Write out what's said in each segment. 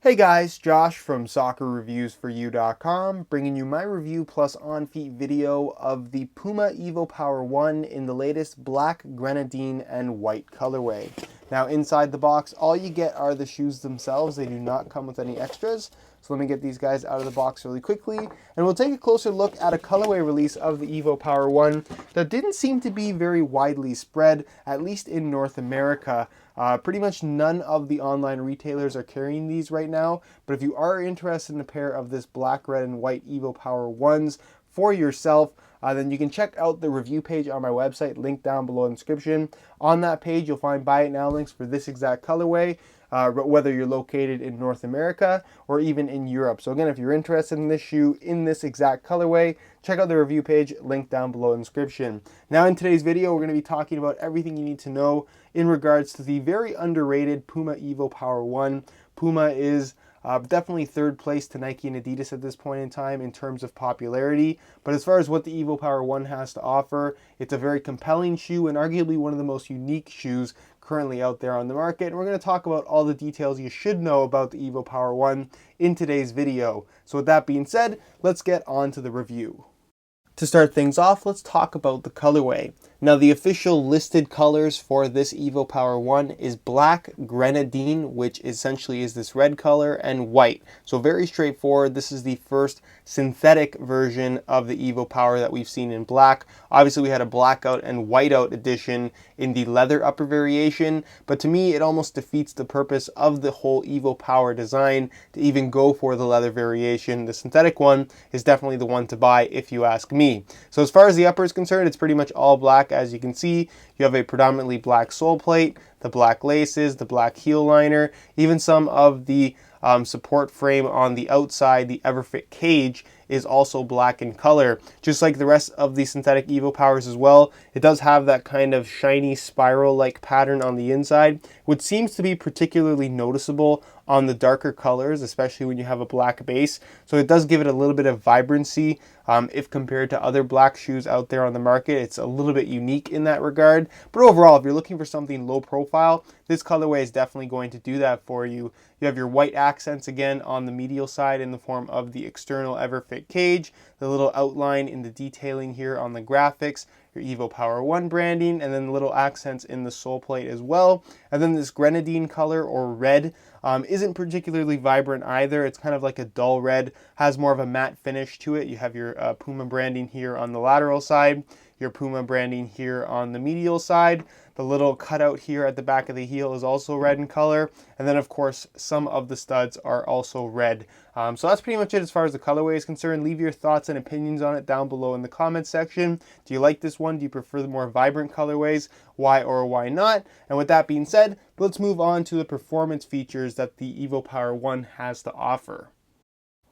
Hey guys, Josh from soccerreviewsforyou.com, bringing you my review plus on-feet video of the Puma evoPOWER 1 in the latest black, grenadine, and white colorway. Now inside the box, all you get are the shoes themselves. They do not come with any extras. So let me get these guys out of the box really quickly, and we'll take a closer look at a colorway release of the evoPOWER 1 that didn't seem to be very widely spread, at least in North America. Pretty much none of the online retailers are carrying these right now, but if you are interested in a pair of this black, red, and white evoPOWER 1s for yourself, then you can check out the review page on my website, linked down below in the description. On that page, you'll find buy it now links for this exact colorway, whether you're located in North America or even in Europe. So again, if you're interested in this shoe in this exact colorway, check out the review page, linked down below in the description. Now in today's video, we're going to be talking about everything you need to know in regards to the very underrated Puma evoPOWER 1. Puma is definitely third place to Nike and Adidas at this point in time in terms of popularity. But as far as what the evoPOWER 1 has to offer, it's a very compelling shoe and arguably one of the most unique shoes currently out there on the market. And we're going to talk about all the details you should know about the evoPOWER 1 in today's video. So with that being said, let's get on to the review. To start things off, let's talk about the colorway. Now the official listed colors for this evoPOWER 1 is black, grenadine, which essentially is this red color, and white. So very straightforward. This is the first synthetic version of the evoPOWER that we've seen in black. Obviously we had a blackout and whiteout edition in the leather upper variation, but to me it almost defeats the purpose of the whole evoPOWER design to even go for the leather variation. The synthetic one is definitely the one to buy if you ask me. So as far as the upper is concerned, it's pretty much all black. As you can see, you have a predominantly black sole plate, the black laces, the black heel liner, even some of the support frame on the outside, the EverFit cage, is also black in color. Just like the rest of the synthetic evoPOWERs as well, it does have that kind of shiny spiral-like pattern on the inside, which seems to be particularly noticeable on the darker colors, especially when you have a black base. So it does give it a little bit of vibrancy. If compared to other black shoes out there on the market, it's a little bit unique in that regard. But overall, if you're looking for something low profile, this colorway is definitely going to do that for you. You have your white accents again on the medial side in the form of the external EverFit cage, the little outline in the detailing here on the graphics, your evoPOWER 1 branding, and then the little accents in the sole plate as well. And then this grenadine color, or red, isn't particularly vibrant either. It's kind of like a dull red, has more of a matte finish to it. You have your Puma branding here on the lateral side, your Puma branding here on the medial side. The little cutout here at the back of the heel is also red in color. And then of course, some of the studs are also red. So that's pretty much it as far as the colorway is concerned. Leave your thoughts and opinions on it down below in the comments section. Do you like this one? Do you prefer the more vibrant colorways? Why or why not? And with that being said, let's move on to the performance features that the evoPOWER 1 has to offer.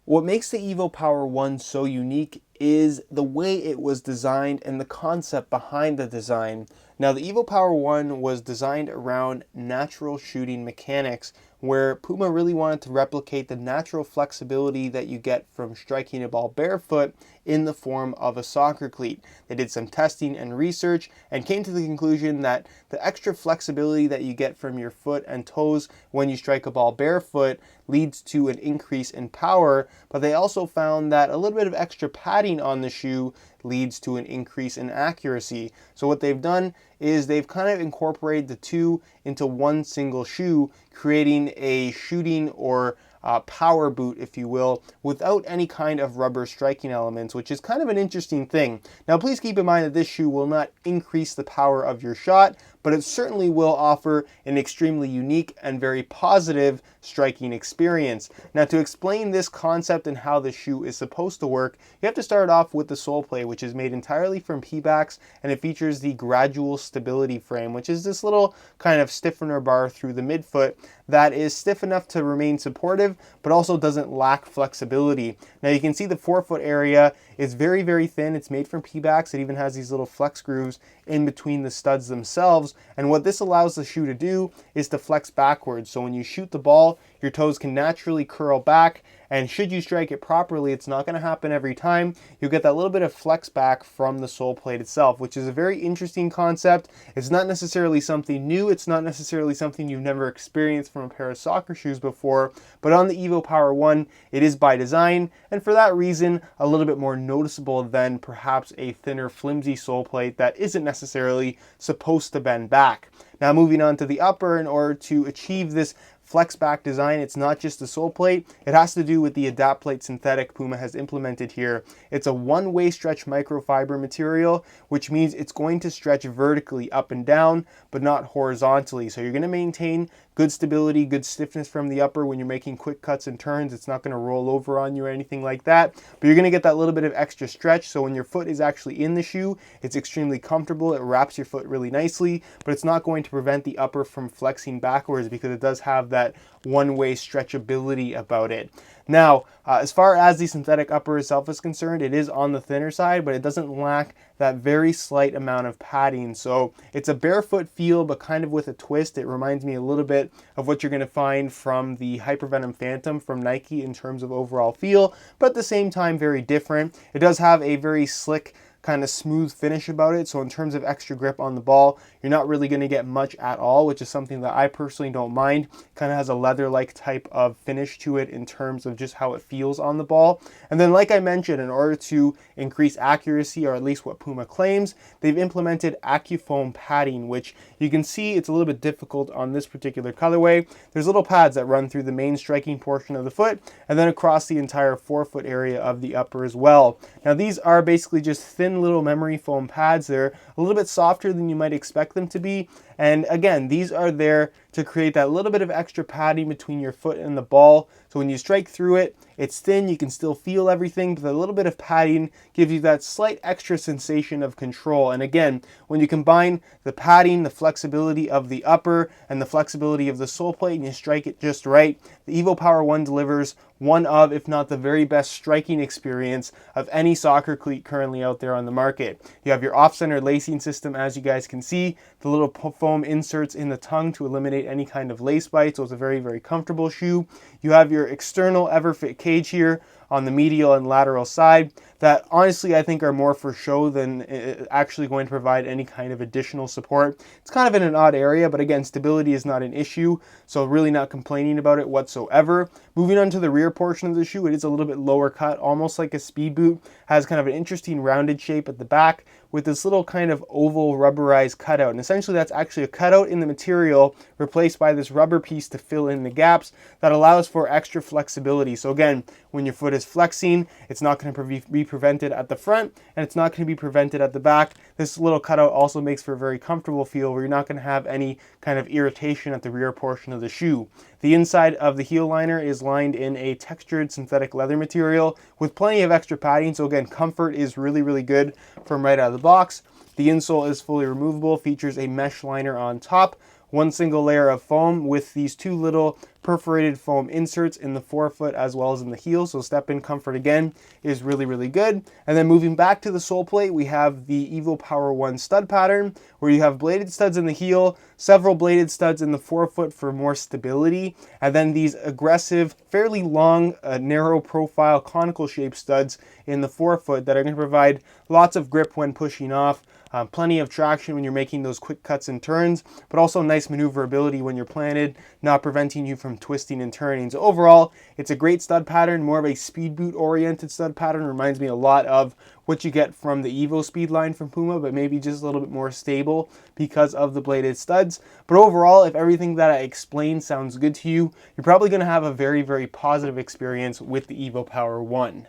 What makes the evoPOWER 1 so unique is the way it was designed and the concept behind the design. Now the evoPOWER 1 was designed around natural shooting mechanics, where Puma really wanted to replicate the natural flexibility that you get from striking a ball barefoot in the form of a soccer cleat. They did some testing and research and came to the conclusion that the extra flexibility that you get from your foot and toes when you strike a ball barefoot leads to an increase in power, but they also found that a little bit of extra padding on the shoe leads to an increase in accuracy. So what they've done is they've kind of incorporated the two into one single shoe, creating a shooting or power boot, if you will, without any kind of rubber striking elements, which is kind of an interesting thing. Now please keep in mind that this shoe will not increase the power of your shot, but it certainly will offer an extremely unique and very positive striking experience. Now to explain this concept and how the shoe is supposed to work, you have to start off with the sole plate, which is made entirely from P-backs, and it features the gradual stability frame, which is this little kind of stiffener bar through the midfoot that is stiff enough to remain supportive, but also doesn't lack flexibility. Now you can see the forefoot area is very, very thin. It's made from P-backs. It even has these little flex grooves in between the studs themselves. And what this allows the shoe to do is to flex backwards. So when you shoot the ball, your toes can naturally curl back, and should you strike it properly, it's not going to happen every time. You'll get that little bit of flex back from the sole plate itself, which is a very interesting concept. It's not necessarily something new. It's not necessarily something you've never experienced from a pair of soccer shoes before, but on the evoPOWER 1, it is by design, and for that reason, a little bit more noticeable than perhaps a thinner, flimsy sole plate that isn't necessarily supposed to bend back. Now moving on to the upper, in order to achieve this flex back design, it's not just the sole plate, it has to do with the Adapt Plate synthetic Puma has implemented here. It's a one-way stretch microfiber material, which means it's going to stretch vertically up and down, but not horizontally. So you're going to maintain good stability, good stiffness from the upper when you're making quick cuts and turns. It's not going to roll over on you or anything like that, but you're going to get that little bit of extra stretch. So when your foot is actually in the shoe, it's extremely comfortable. It wraps your foot really nicely, but it's not going to prevent the upper from flexing backwards because it does have that one-way stretchability about it. Now, as far as the synthetic upper itself is concerned, it is on the thinner side, but it doesn't lack that very slight amount of padding. So it's a barefoot feel, but kind of with a twist. It reminds me a little bit of what you're going to find from the Hypervenom Phantom from Nike in terms of overall feel, but at the same time, very different. It does have a very slick, kind of smooth finish about it. So in terms of extra grip on the ball, you're not really going to get much at all, which is something that I personally don't mind. Kind of has a leather-like type of finish to it in terms of just how it feels on the ball. And then like I mentioned, in order to increase accuracy, or at least what Puma claims, they've implemented AccuFoam padding, which you can see it's a little bit difficult on this particular colorway. There's little pads that run through the main striking portion of the foot and then across the entire forefoot area of the upper as well. Now these are basically just thin little memory foam pads. They're a little bit softer than you might expect them to be, and again, these are there to create that little bit of extra padding between your foot and the ball. So when you strike through it, it's thin, you can still feel everything, but a little bit of padding gives you that slight extra sensation of control. And again, when you combine the padding, the flexibility of the upper, and the flexibility of the sole plate, and you strike it just right, the evoPOWER 1 delivers one of, if not the very best striking experience of any soccer cleat currently out there on the market. You have your off-center lacing system, as you guys can see, the little foam inserts in the tongue to eliminate any kind of lace bite, so it's a very, very comfortable shoe. You have your external EverFit cage here on the medial and lateral side that honestly I think are more for show than actually going to provide any kind of additional support. It's kind of in an odd area, but again, stability is not an issue, so really not complaining about it whatsoever. Moving on to the rear portion of the shoe, it is a little bit lower cut, almost like a speed boot, has kind of an interesting rounded shape at the back with this little kind of oval rubberized cutout, and essentially that's actually a cutout in the material replaced by this rubber piece to fill in the gaps that allows for extra flexibility. So again, when your foot is flexing, it's not going to be prevented at the front, and it's not going to be prevented at the back. This little cutout also makes for a very comfortable feel where you're not going to have any kind of irritation at the rear portion of the shoe. The inside of the heel liner is lined in a textured synthetic leather material with plenty of extra padding, so again, comfort is really, really good from right out of the box. The insole is fully removable, features a mesh liner on top, one single layer of foam with these two little perforated foam inserts in the forefoot as well as in the heel, so step-in comfort again is really, really good. And then moving back to the sole plate, we have the evoPOWER 1 stud pattern where you have bladed studs in the heel, several bladed studs in the forefoot for more stability, and then these aggressive, fairly long, narrow profile conical shaped studs in the forefoot that are going to provide lots of grip when pushing off, plenty of traction when you're making those quick cuts and turns, but also nice maneuverability when you're planted, not preventing you from twisting and turning. So overall, it's a great stud pattern, more of a speed boot oriented stud pattern. Reminds me a lot of what you get from the Evo Speed line from Puma, but maybe just a little bit more stable because of the bladed studs. But overall, if everything that I explained sounds good to you, you're probably going to have a very, very positive experience with the evoPOWER 1.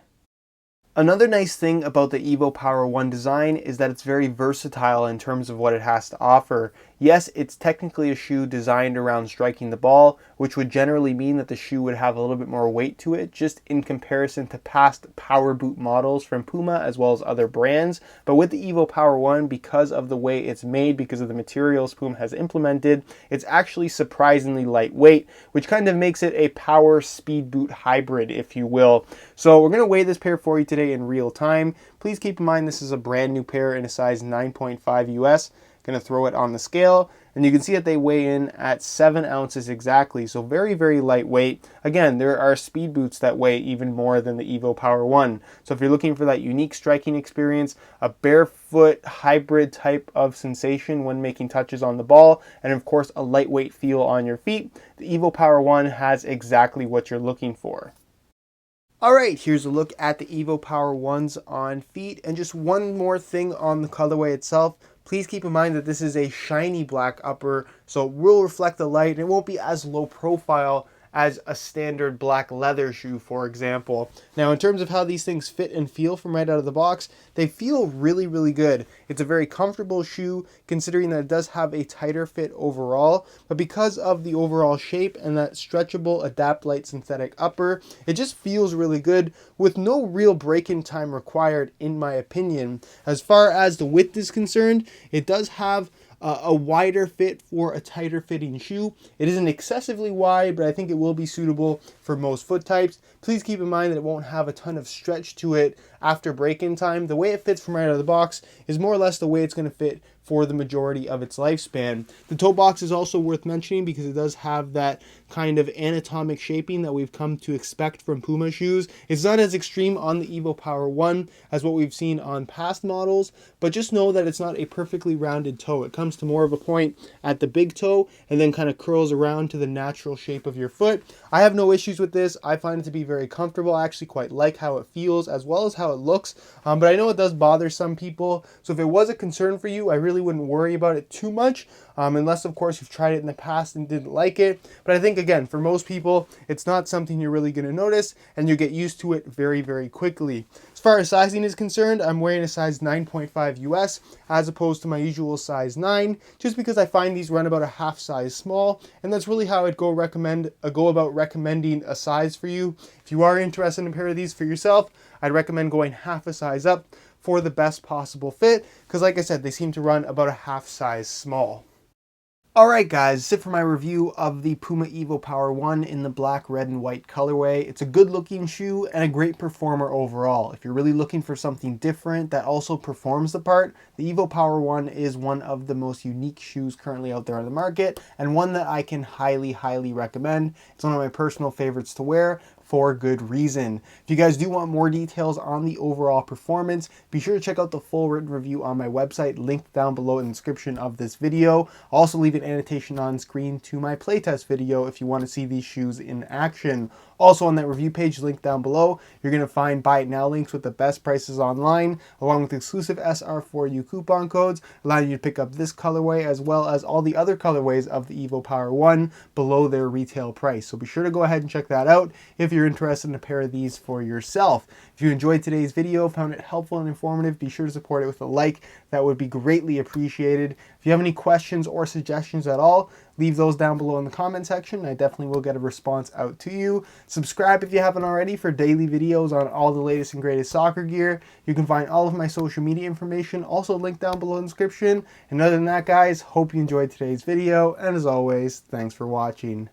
Another nice thing about the evoPOWER 1 design is that it's very versatile in terms of what it has to offer. Yes, it's technically a shoe designed around striking the ball, which would generally mean that the shoe would have a little bit more weight to it, just in comparison to past power boot models from Puma as well as other brands. But with the evoPOWER 1, because of the way it's made, because of the materials Puma has implemented, it's actually surprisingly lightweight, which kind of makes it a power speed boot hybrid, if you will. So we're going to weigh this pair for you today in real time. Please keep in mind this is a brand new pair in a size 9.5 US. Going to throw it on the scale, and you can see that they weigh in at 7 ounces exactly, so very, very lightweight. Again, there are speed boots that weigh even more than the evoPOWER 1. So if you're looking for that unique striking experience, a barefoot hybrid type of sensation when making touches on the ball, and of course a lightweight feel on your feet, the evoPOWER 1 has exactly what you're looking for. Alright, here's a look at the evoPOWER 1s on feet, and just one more thing on the colorway itself. Please keep in mind that this is a shiny black upper, so it will reflect the light, and it won't be as low profile as a standard black leather shoe, for example. Now, in terms of how these things fit and feel from right out of the box, they feel really, really good. It's a very comfortable shoe, considering that it does have a tighter fit overall, but because of the overall shape and that stretchable Adapt Light synthetic upper, it just feels really good with no real break-in time required, in my opinion. As far as the width is concerned, it does have a wider fit for a tighter fitting shoe. It isn't excessively wide, but I think it will be suitable for most foot types. Please keep in mind that it won't have a ton of stretch to it after break-in time. The way it fits from right out of the box is more or less the way it's going to fit for the majority of its lifespan. The toe box is also worth mentioning because it does have that kind of anatomic shaping that we've come to expect from Puma shoes. It's not as extreme on the evoPOWER 1 as what we've seen on past models, but just know that it's not a perfectly rounded toe. It comes to more of a point at the big toe and then kind of curls around to the natural shape of your foot. I have no issues with this. I find it to be very comfortable. I actually quite like how it feels as well as how it looks, but I know it does bother some people. So if it was a concern for you, I really wouldn't worry about it too much, unless of course you've tried it in the past and didn't like it. But I think again, for most people, it's not something you're really going to notice, and you get used to it very, very quickly. As far as sizing is concerned, I'm wearing a size 9.5 US as opposed to my usual size 9, just because I find these run about a half size small, and that's really how I'd go about recommending a size for you. If you are interested in a pair of these for yourself, I'd recommend going half a size up for the best possible fit, because like I said, they seem to run about a half size small. Alright guys, that's it for my review of the Puma evoPOWER 1 in the black, red, and white colorway. It's a good looking shoe and a great performer overall. If you're really looking for something different that also performs the part, the evoPOWER 1 is one of the most unique shoes currently out there on the market, and one that I can highly, highly recommend. It's one of my personal favorites to wear, for good reason. If you guys do want more details on the overall performance, be sure to check out the full written review on my website, linked down below in the description of this video. I'll also leave an annotation on screen to my playtest video if you want to see these shoes in action. Also on that review page linked down below, you're going to find buy it now links with the best prices online, along with exclusive SR4U coupon codes, allowing you to pick up this colorway as well as all the other colorways of the evoPOWER 1 below their retail price. So be sure to go ahead and check that out if you're interested in a pair of these for yourself. If you enjoyed today's video, found it helpful and informative, be sure to support it with a like. That would be greatly appreciated. If you have any questions or suggestions at all, leave those down below in the comment section. I definitely will get a response out to you. Subscribe if you haven't already for daily videos on all the latest and greatest soccer gear. You can find all of my social media information also linked down below in the description. And other than that, guys, hope you enjoyed today's video. And as always, thanks for watching.